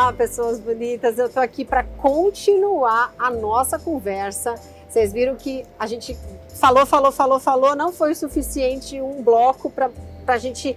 Olá, pessoas bonitas. Eu tô aqui para continuar a nossa conversa. Vocês viram que a gente falou, não foi o suficiente um bloco para a gente,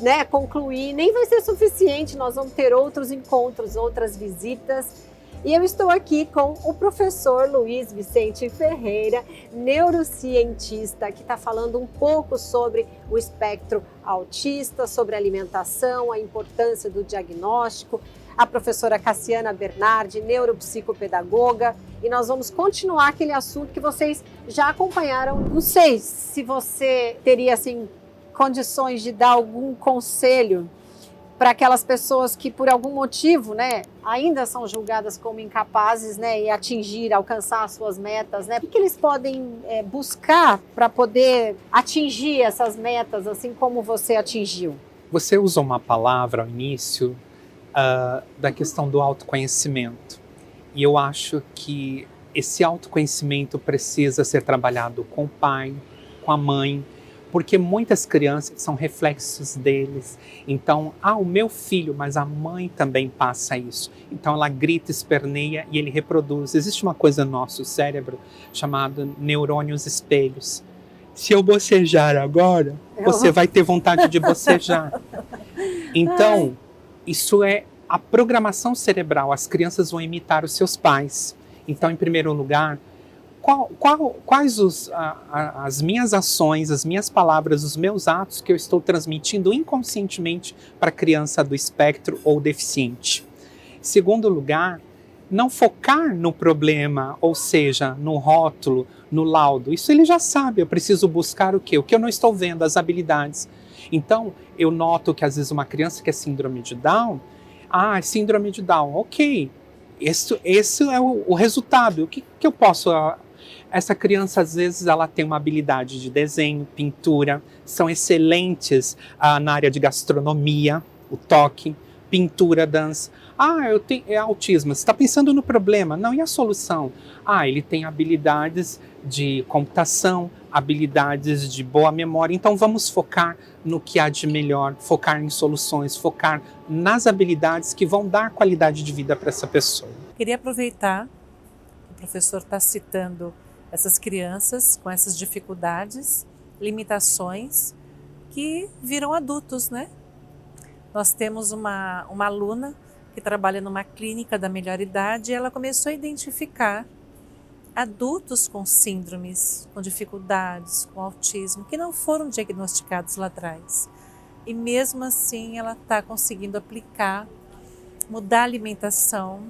né, concluir. Nem vai ser suficiente, nós vamos ter outros encontros, outras visitas. E eu estou aqui com o professor Luiz Vicente Ferreira, neurocientista, que está falando um pouco sobre o espectro autista, sobre alimentação, a importância do diagnóstico. A professora Cassiana Bernardi, neuropsicopedagoga, e nós vamos continuar aquele assunto que vocês já acompanharam. Não sei se você teria, assim, condições de dar algum conselho para aquelas pessoas que, por algum motivo, né, ainda são julgadas como incapazes, né, e alcançar as suas metas, né? O que eles podem buscar para poder atingir essas metas, assim como você atingiu? Você usou uma palavra ao início da questão do autoconhecimento. E eu acho que esse autoconhecimento precisa ser trabalhado com o pai, com a mãe, porque muitas crianças são reflexos deles. Então, o meu filho, mas a mãe também passa isso. Então ela grita, esperneia e ele reproduz. Existe uma coisa no nosso cérebro chamada neurônios espelhos. Se eu bocejar agora, você vai ter vontade de bocejar. Então, isso é a programação cerebral. As crianças vão imitar os seus pais. Então, em primeiro lugar, quais as minhas ações, as minhas palavras, os meus atos que eu estou transmitindo inconscientemente para a criança do espectro ou deficiente? Segundo lugar, não focar no problema, ou seja, no rótulo, no laudo. Isso ele já sabe, eu preciso buscar o quê? O que eu não estou vendo, as habilidades. Então, eu noto que às vezes uma criança que é síndrome de Down, síndrome de Down, ok. Esse é o resultado. O que eu posso... Essa criança, às vezes, ela tem uma habilidade de desenho, pintura, são excelentes na área de gastronomia, o toque, pintura, dança. É autismo. Você está pensando no problema? Não, e a solução? Ele tem habilidades de computação, habilidades de boa memória. Então, vamos focar no que há de melhor, focar em soluções, focar nas habilidades que vão dar qualidade de vida para essa pessoa. Queria aproveitar que o professor está citando essas crianças com essas dificuldades, limitações, que viram adultos, né? Nós temos uma aluna que trabalha numa clínica da melhor idade e ela começou a identificar adultos com síndromes, com dificuldades, com autismo, que não foram diagnosticados lá atrás. E mesmo assim ela está conseguindo aplicar, mudar a alimentação,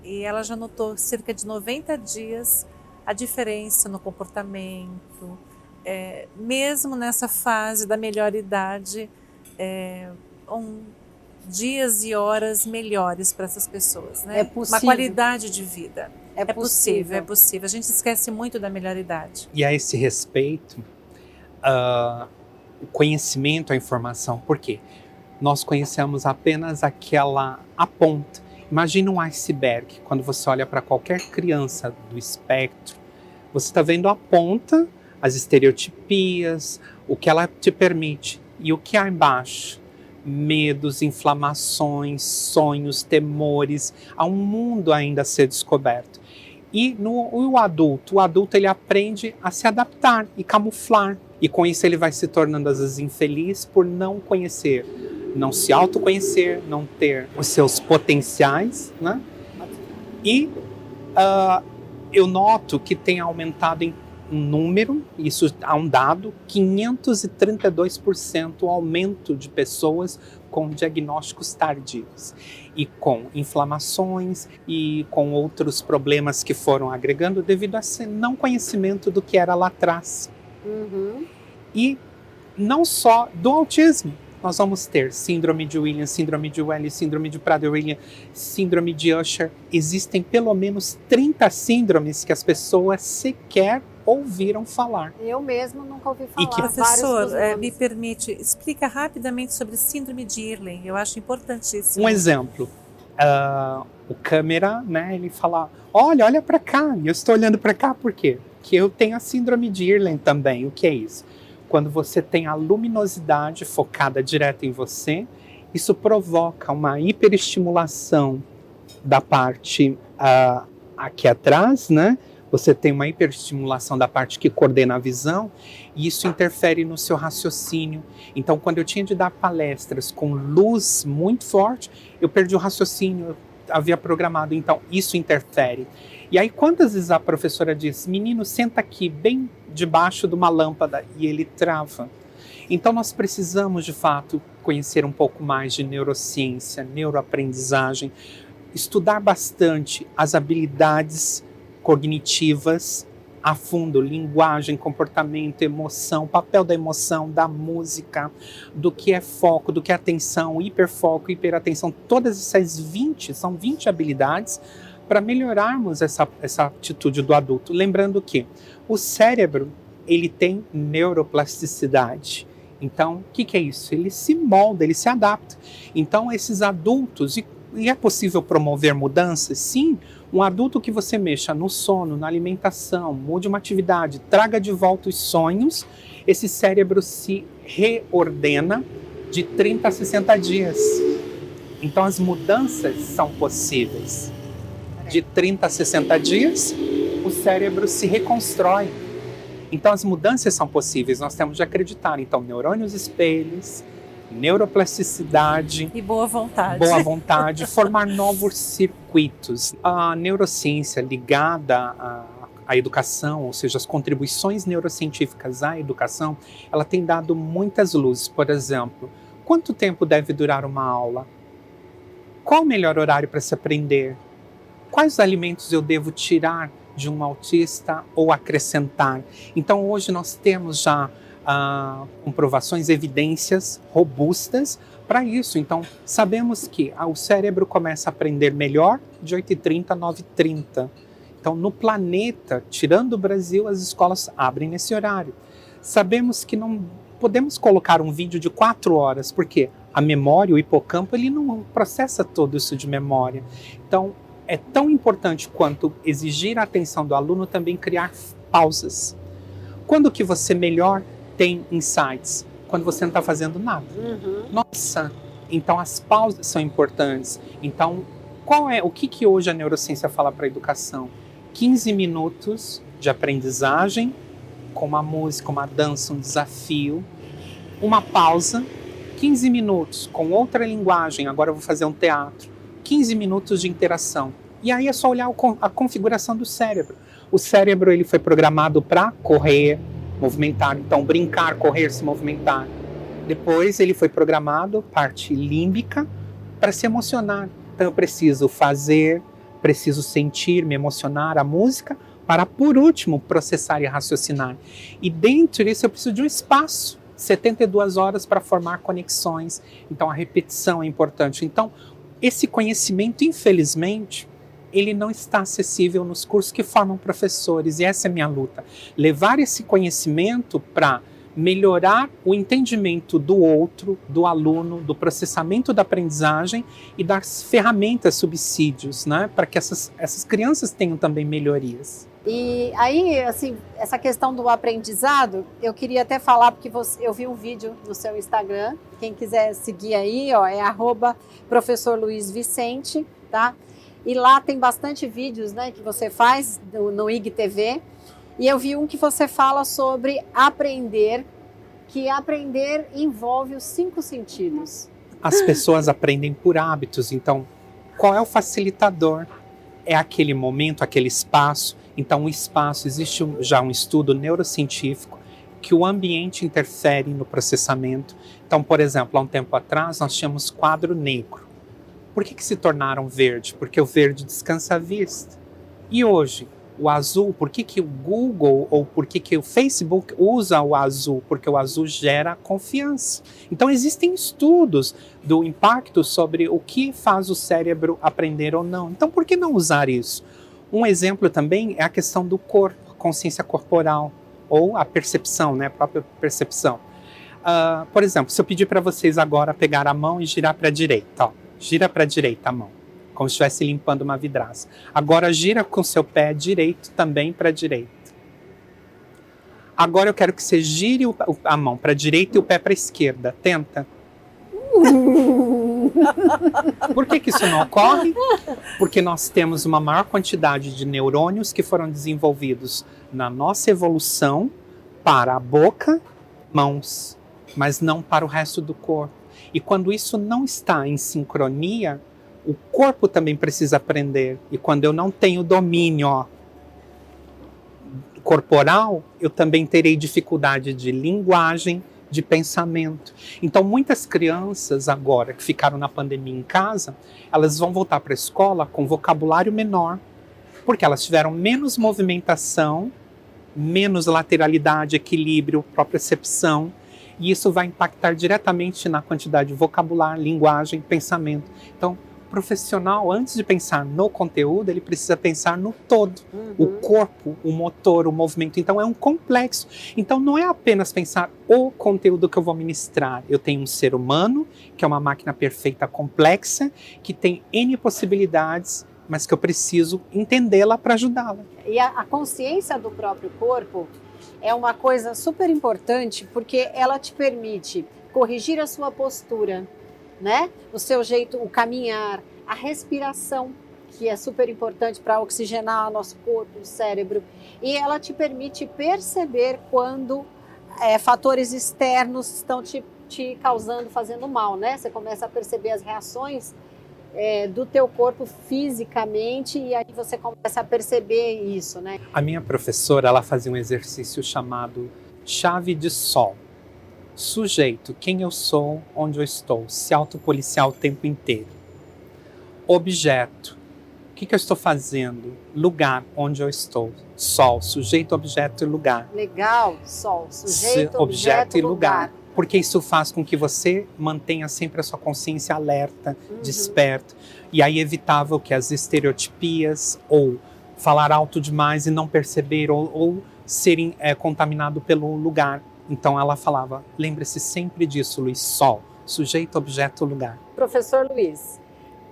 e ela já notou cerca de 90 dias a diferença no comportamento, mesmo nessa fase da melhor idade, dias e horas melhores para essas pessoas, né? É possível. Uma qualidade de vida. É possível. É possível. A gente esquece muito da melhor idade. E a esse respeito, o conhecimento, a informação, por quê? Nós conhecemos apenas a ponta. Imagina um iceberg. Quando você olha para qualquer criança do espectro, você está vendo a ponta, as estereotipias, o que ela te permite. E o que há embaixo? Medos, inflamações, sonhos, temores. Há um mundo ainda a ser descoberto. E o adulto ele aprende a se adaptar e camuflar. E com isso ele vai se tornando às vezes infeliz por não conhecer, não se autoconhecer, não ter os seus potenciais, né? E eu noto que tem aumentado em um número, isso há um dado, 532% o aumento de pessoas com diagnósticos tardios e com inflamações e com outros problemas que foram agregando devido a esse não conhecimento do que era lá atrás. Uhum. E não só do autismo. Nós vamos ter síndrome de Williams, síndrome de Welly, síndrome de Prader-Willi, síndrome de Usher. Existem pelo menos 30 síndromes que as pessoas sequer ouviram falar. Eu mesmo nunca ouvi falar. Professor, me permite, explica rapidamente sobre síndrome de Irlen. Eu acho importantíssimo. Um exemplo. O câmera, né, ele fala, olha para cá. E eu estou olhando para cá por quê? Porque eu tenho a síndrome de Irlen também. O que é isso? Quando você tem a luminosidade focada direto em você, isso provoca uma hiperestimulação da parte aqui atrás, né? Você tem uma hiperestimulação da parte que coordena a visão e isso interfere no seu raciocínio. Então, quando eu tinha de dar palestras com luz muito forte, eu perdi o raciocínio, eu havia programado. Então, isso interfere. E aí, quantas vezes a professora diz, menino, senta aqui, bem debaixo de uma lâmpada, e ele trava. Então, nós precisamos, de fato, conhecer um pouco mais de neurociência, neuroaprendizagem, estudar bastante as habilidades cognitivas a fundo, linguagem, comportamento, emoção, papel da emoção, da música, do que é foco, do que é atenção, hiperfoco, hiperatenção, todas essas 20 habilidades para melhorarmos essa atitude do adulto. Lembrando que o cérebro, ele tem neuroplasticidade. Então, o que é isso? Ele se molda, ele se adapta. Então, esses adultos, e é possível promover mudanças? Sim, um adulto que você mexa no sono, na alimentação, mude uma atividade, traga de volta os sonhos, esse cérebro se reordena de 30 a 60 dias. Então as mudanças são possíveis. De 30 a 60 dias, o cérebro se reconstrói. Então as mudanças são possíveis, nós temos de acreditar. Então, neurônios espelhos, neuroplasticidade e boa vontade, formar novos circuitos. A neurociência ligada à educação, ou seja, as contribuições neurocientíficas à educação, ela tem dado muitas luzes. Por exemplo, quanto tempo deve durar uma aula? Qual o melhor horário para se aprender? Quais alimentos eu devo tirar de um autista ou acrescentar? Então, hoje nós temos já comprovações, evidências robustas para isso. Então, sabemos que o cérebro começa a aprender melhor de 8h30 a 9h30. Então, no planeta, tirando o Brasil, as escolas abrem nesse horário. Sabemos que não podemos colocar um vídeo de 4 horas, porque a memória, o hipocampo, ele não processa todo isso de memória. Então, é tão importante quanto exigir a atenção do aluno também criar pausas. Quando que você melhor tem insights? Quando você não está fazendo nada. Nossa, então as pausas são importantes. Então, o que hoje a neurociência fala para a educação? 15 minutos de aprendizagem, com uma música, uma dança, um desafio, uma pausa, 15 minutos com outra linguagem, agora eu vou fazer um teatro, 15 minutos de interação. E aí é só olhar a configuração do cérebro. O cérebro ele foi programado para correr, movimentar, então brincar, correr, se movimentar. Depois ele foi programado, parte límbica, para se emocionar. Então eu preciso fazer, preciso sentir, me emocionar, a música, para por último processar e raciocinar. E dentro disso eu preciso de um espaço, 72 horas para formar conexões. Então a repetição é importante. Então esse conhecimento, infelizmente, ele não está acessível nos cursos que formam professores, e essa é a minha luta. Levar esse conhecimento para melhorar o entendimento do outro, do aluno, do processamento da aprendizagem e das ferramentas, subsídios, né, para que essas crianças tenham também melhorias. E aí, assim, essa questão do aprendizado, eu queria até falar, porque eu vi um vídeo no seu Instagram, quem quiser seguir aí, ó, é @professor Luiz Vicente, tá? E lá tem bastante vídeos, né, que você faz no IGTV. E eu vi um que você fala sobre aprender, que aprender envolve os 5 sentidos. As pessoas aprendem por hábitos, então qual é o facilitador? É aquele momento, aquele espaço. Então o espaço, existe já um estudo neurocientífico que o ambiente interfere no processamento. Então, por exemplo, há um tempo atrás nós tínhamos quadro negro. Por que se tornaram verde? Porque o verde descansa a vista. E hoje, o azul, por que o Google ou por que o Facebook usa o azul? Porque o azul gera confiança. Então existem estudos do impacto sobre o que faz o cérebro aprender ou não. Então por que não usar isso? Um exemplo também é a questão do corpo, consciência corporal, ou a percepção, né, a própria percepção. Por exemplo, se eu pedir para vocês agora pegar a mão e girar para a direita, ó. Gira para a direita a mão, como se estivesse limpando uma vidraça. Agora gira com seu pé direito também para a direita. Agora eu quero que você gire a mão para a direita e o pé para a esquerda. Tenta. Por que isso não ocorre? Porque nós temos uma maior quantidade de neurônios que foram desenvolvidos na nossa evolução para a boca, mãos, mas não para o resto do corpo. E quando isso não está em sincronia, o corpo também precisa aprender. E quando eu não tenho domínio corporal, eu também terei dificuldade de linguagem, de pensamento. Então, muitas crianças agora que ficaram na pandemia em casa, elas vão voltar para a escola com vocabulário menor, porque elas tiveram menos movimentação, menos lateralidade, equilíbrio, propriocepção, e isso vai impactar diretamente na quantidade de vocabulário, linguagem, pensamento. Então, o profissional, antes de pensar no conteúdo, ele precisa pensar no todo. O corpo, o motor, o movimento. Então, é um complexo. Então, não é apenas pensar o conteúdo que eu vou ministrar. Eu tenho um ser humano, que é uma máquina perfeita, complexa, que tem N possibilidades, mas que eu preciso entendê-la para ajudá-la. E a consciência do próprio corpo é uma coisa super importante, porque ela te permite corrigir a sua postura, né? O seu jeito, o caminhar, a respiração, que é super importante para oxigenar o nosso corpo, o cérebro. E ela te permite perceber quando fatores externos estão te causando, fazendo mal, né? Você começa a perceber as reações do teu corpo fisicamente, e aí você começa a perceber isso, né? A minha professora, ela fazia um exercício chamado chave de sol. Sujeito, quem eu sou, onde eu estou, se autopoliciar o tempo inteiro. Objeto, o que eu estou fazendo? Lugar, onde eu estou. Sol, sujeito, objeto e lugar. Legal, sol, sujeito, objeto e lugar. Porque isso faz com que você mantenha sempre a sua consciência alerta, desperta. E aí evitava o que? As estereotipias, ou falar alto demais e não perceber, ou serem contaminado pelo lugar. Então ela falava, lembre-se sempre disso, Luiz, sol, sujeito, objeto, lugar. Professor Luiz,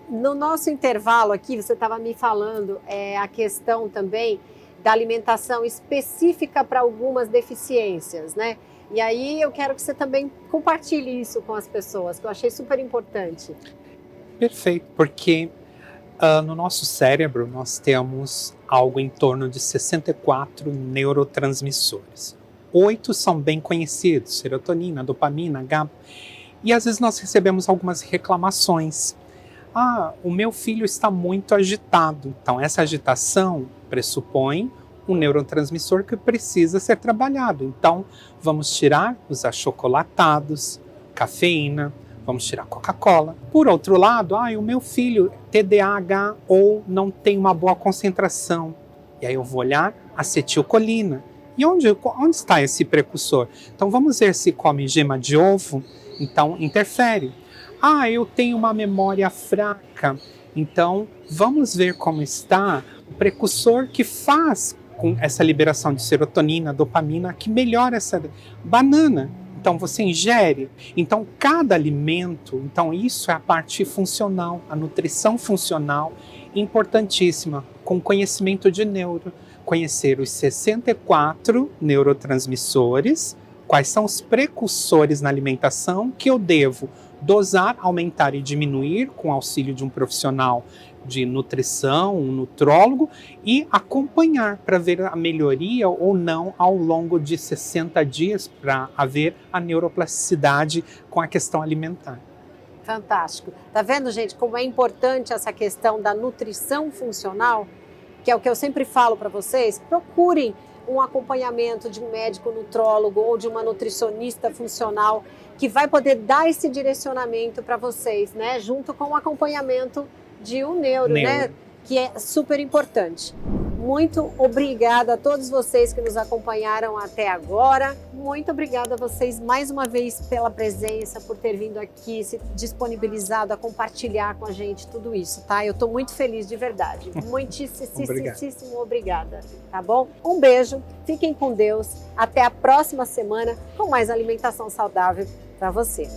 no nosso intervalo aqui, você estava me falando a questão também da alimentação específica para algumas deficiências, né? E aí eu quero que você também compartilhe isso com as pessoas, que eu achei super importante. Perfeito, porque no nosso cérebro nós temos algo em torno de 64 neurotransmissores. 8 são bem conhecidos, serotonina, dopamina, GABA. E às vezes nós recebemos algumas reclamações. O meu filho está muito agitado. Então essa agitação pressupõe um neurotransmissor que precisa ser trabalhado. Então, vamos tirar os achocolatados, cafeína, vamos tirar Coca-Cola. Por outro lado, o meu filho TDAH ou não tem uma boa concentração. E aí eu vou olhar acetilcolina. E onde está esse precursor? Então, vamos ver se come gema de ovo. Então, interfere. Eu tenho uma memória fraca. Então, vamos ver como está o precursor que faz com essa liberação de serotonina, dopamina, que melhora essa banana. Então você ingere. Então cada alimento, então isso é a parte funcional, a nutrição funcional, importantíssima, com conhecimento de neuro. Conhecer os 64 neurotransmissores, quais são os precursores na alimentação que eu devo dosar, aumentar e diminuir com o auxílio de um profissional de nutrição, um nutrólogo, e acompanhar para ver a melhoria ou não ao longo de 60 dias para haver a neuroplasticidade com a questão alimentar. Fantástico. Tá vendo, gente, como é importante essa questão da nutrição funcional, que é o que eu sempre falo para vocês? Procurem um acompanhamento de um médico nutrólogo ou de uma nutricionista funcional que vai poder dar esse direcionamento para vocês, né? Junto com o acompanhamento de um neuro, né? Que é super importante. Muito obrigada a todos vocês que nos acompanharam até agora. Muito obrigada a vocês mais uma vez pela presença, por ter vindo aqui, se disponibilizado a compartilhar com a gente tudo isso, tá? Eu estou muito feliz, de verdade. Muitíssimo obrigada, tá bom? Um beijo, fiquem com Deus. Até a próxima semana com mais alimentação saudável para você.